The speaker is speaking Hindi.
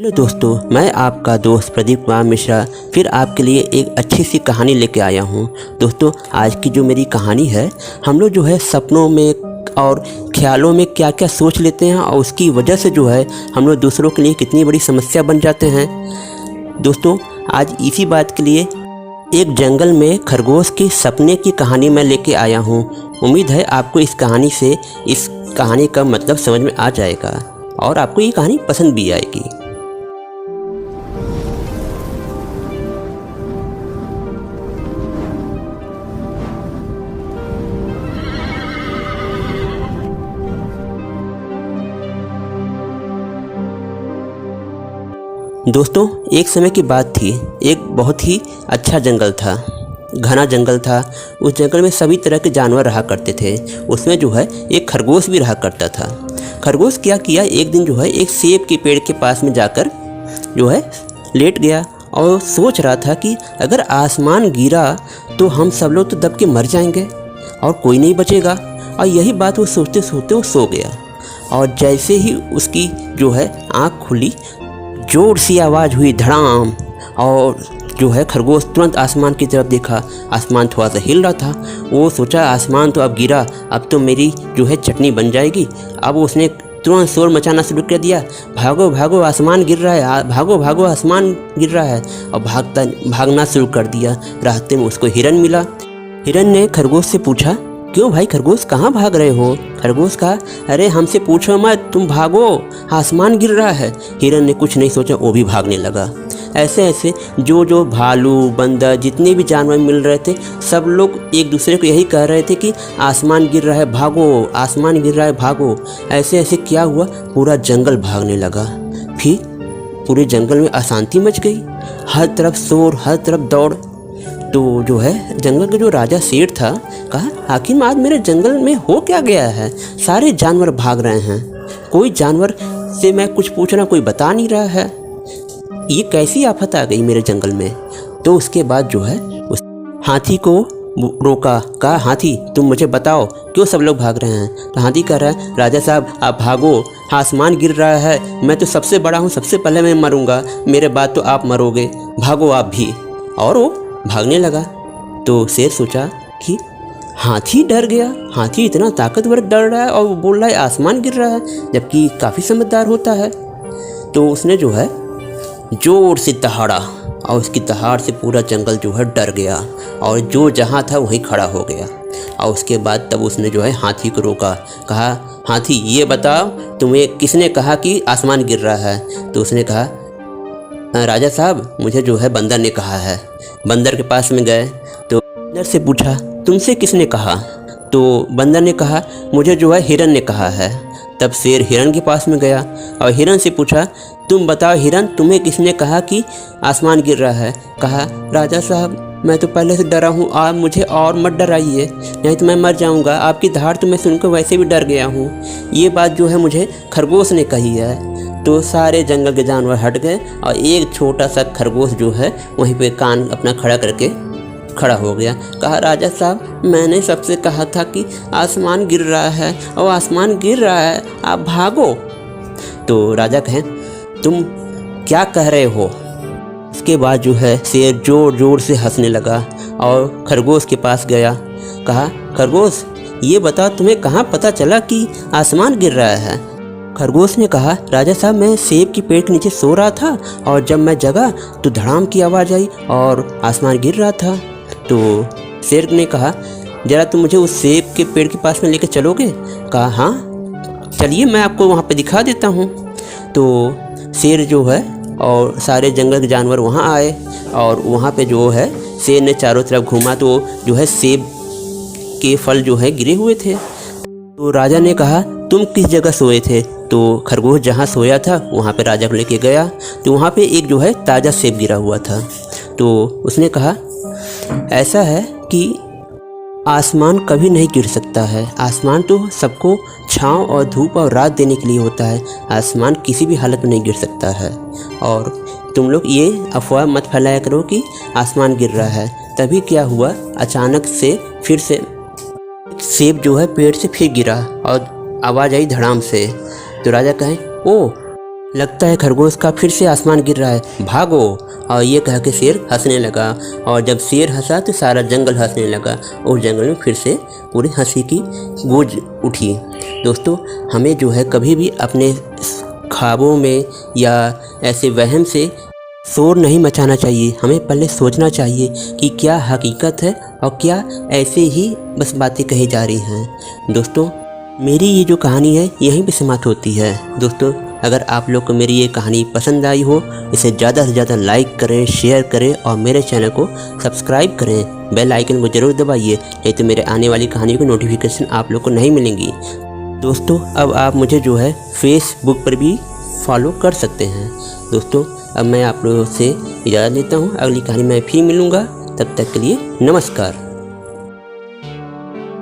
हेलो दोस्तों, मैं आपका दोस्त प्रदीप कुमार मिश्रा फिर आपके लिए एक अच्छी सी कहानी लेके आया हूँ। दोस्तों, आज की जो मेरी कहानी है, हम लोग जो है सपनों में और ख्यालों में क्या क्या सोच लेते हैं और उसकी वजह से जो है हम लोग दूसरों के लिए कितनी बड़ी समस्या बन जाते हैं। दोस्तों, आज इसी बात के लिए एक जंगल में खरगोश के सपने की कहानी मैं लेके आया हूँ। उम्मीद है आपको इस कहानी का मतलब समझ में आ जाएगा और आपको ये कहानी पसंद भी आएगी। दोस्तों, एक समय की बात थी। एक बहुत ही अच्छा जंगल था, घना जंगल था। उस जंगल में सभी तरह के जानवर रहा करते थे। उसमें जो है एक खरगोश भी रहा करता था। खरगोश क्या किया, एक दिन जो है एक सेब के पेड़ के पास में जाकर जो है लेट गया और सोच रहा था कि अगर आसमान गिरा तो हम सब लोग तो दब के मर जाएंगे और कोई नहीं बचेगा। और यही बात वो सोचते सोचते वो सो गया। और जैसे ही उसकी जो है आँख खुली, जोर सी आवाज़ हुई, धड़ाम। और जो है खरगोश तुरंत आसमान की तरफ देखा। आसमान थोड़ा सा हिल रहा था। वो सोचा आसमान तो अब गिरा, अब तो मेरी जो है चटनी बन जाएगी। अब उसने तुरंत शोर मचाना शुरू कर दिया, भागो भागो आसमान गिर रहा है, भागो भागो आसमान गिर रहा है। और भागना शुरू कर दिया। रास्ते में उसको हिरन मिला। हिरन ने खरगोश से पूछा, क्यों भाई खरगोश, कहाँ भाग रहे हो? खरगोश कहा, अरे हमसे पूछो मत, तुम भागो, आसमान गिर रहा है। हिरन ने कुछ नहीं सोचा, वो भी भागने लगा। ऐसे ऐसे जो भालू, बंदर, जितने भी जानवर मिल रहे थे, सब लोग एक दूसरे को यही कह रहे थे कि आसमान गिर रहा है, भागो, आसमान गिर रहा है, भागो। ऐसे ऐसे क्या हुआ, पूरा जंगल भागने लगा। फिर पूरे जंगल में अशांति मच गई। हर तरफ शोर, हर तरफ दौड़। तो जो है जंगल का जो राजा शेर था, कहा, आखिर आज मेरे जंगल में हो क्या गया है? सारे जानवर भाग रहे हैं, कोई जानवर से मैं कुछ पूछना, कोई बता नहीं रहा है। ये कैसी आफत आ गई मेरे जंगल में? तो उसके बाद जो है उस हाथी को रोका। कहा, हाथी तुम मुझे बताओ क्यों सब लोग भाग रहे हैं? तो हाथी कह रहा है, राजा साहब आप भागो, आसमान गिर रहा है, मैं तो सबसे बड़ा हूँ, सबसे पहले मैं मरूंगा, मेरे बाद तो आप मरोगे, भागो आप भी। और वो भागने लगा। तो शेर सोचा कि हाथी डर गया, हाथी इतना ताकतवर डर रहा है और वो बोल रहा है आसमान गिर रहा है, जबकि काफ़ी समझदार होता है। तो उसने जो है जोर से दहाड़ा और उसकी दहाड़ से पूरा जंगल जो है डर गया और जो जहाँ था वहीं खड़ा हो गया। और उसके बाद तब उसने जो है हाथी को रोका। कहा, हाथी ये बताओ तुम्हें किसने कहा कि आसमान गिर रहा है? तो उसने कहा, राजा साहब मुझे जो है बंदर ने कहा है। बंदर के पास में गए तो बंदर से पूछा, तुमसे किसने कहा? तो बंदर ने कहा, मुझे जो है हिरन ने कहा है। तब शेर हिरन के पास में गया और हिरन से पूछा, तुम बताओ हिरन, तुम्हें किसने कहा कि आसमान गिर रहा है? कहा, राजा साहब मैं तो पहले से डरा हूँ, आप मुझे और मत डराइए, नहीं तो मैं मर जाऊँगा। आपकी दहाड़ तो मैं सुनकर वैसे भी डर गया हूँ। ये बात जो है मुझे खरगोश ने कही है। तो सारे जंगल के जानवर हट गए और एक छोटा सा खरगोश जो है वहीं पे कान अपना खड़ा करके खड़ा हो गया। कहा, राजा साहब मैंने सबसे कहा था कि आसमान गिर रहा है और आसमान गिर रहा है, आप भागो। तो राजा कहें, तुम क्या कह रहे हो? इसके बाद जो है शेर जोर जोर से हंसने लगा और खरगोश के पास गया। कहा, खरगोश ये बताओ तुम्हें कहाँ पता चला कि आसमान गिर रहा है? खरगोश ने कहा, राजा साहब मैं सेब की पेड़ के नीचे सो रहा था और जब मैं जगा तो धड़ाम की आवाज़ आई और आसमान गिर रहा था। तो शेर ने कहा, ज़रा तुम मुझे उस सेब के पेड़ के पास में लेकर चलोगे? कहा, हाँ चलिए, मैं आपको वहाँ पे दिखा देता हूँ। तो शेर जो है और सारे जंगल के जानवर वहाँ आए और वहाँ पे जो है शेर ने चारों तरफ घूमा तो जो है सेब के फल जो है गिरे हुए थे। तो राजा ने कहा, तुम किस जगह सोए थे? तो खरगोश जहाँ सोया था वहाँ पे राजा को लेके गया तो वहाँ पे एक जो है ताज़ा सेब गिरा हुआ था। तो उसने कहा, ऐसा है कि आसमान कभी नहीं गिर सकता है, आसमान तो सबको छाँव और धूप और रात देने के लिए होता है, आसमान किसी भी हालत में नहीं गिर सकता है। और तुम लोग ये अफवाह मत फैलाया करो कि आसमान गिर रहा है। तभी क्या हुआ, अचानक से फिर से सेब जो है पेड़ से फिर गिरा और आवाज़ आई धड़ाम से। तो राजा कहें, ओ लगता है खरगोश का फिर से आसमान गिर रहा है, भागो। और ये कह के शेर हंसने लगा, और जब शेर हंसा तो सारा जंगल हंसने लगा और जंगल में फिर से पूरी हंसी की गूंज उठी। दोस्तों, हमें जो है कभी भी अपने ख्वाबों में या ऐसे वहम से शोर नहीं मचाना चाहिए। हमें पहले सोचना चाहिए कि क्या हकीकत है और क्या ऐसे ही बस बातें कही जा रही हैं। दोस्तों, मेरी ये जो कहानी है यहीं पे समाप्त होती है। दोस्तों, अगर आप लोग को मेरी ये कहानी पसंद आई हो, इसे ज़्यादा से ज़्यादा लाइक करें, शेयर करें और मेरे चैनल को सब्सक्राइब करें। बेल आइकन को ज़रूर दबाइए, नहीं तो मेरे आने वाली कहानी की नोटिफिकेशन आप लोग को नहीं मिलेंगी। दोस्तों, अब आप मुझे जो है फेसबुक पर भी फॉलो कर सकते हैं। दोस्तों, अब मैं आप लोगों से इजाज़त लेता हूँ। अगली कहानी में फिर मिलूँगा, तब तक के लिए नमस्कार।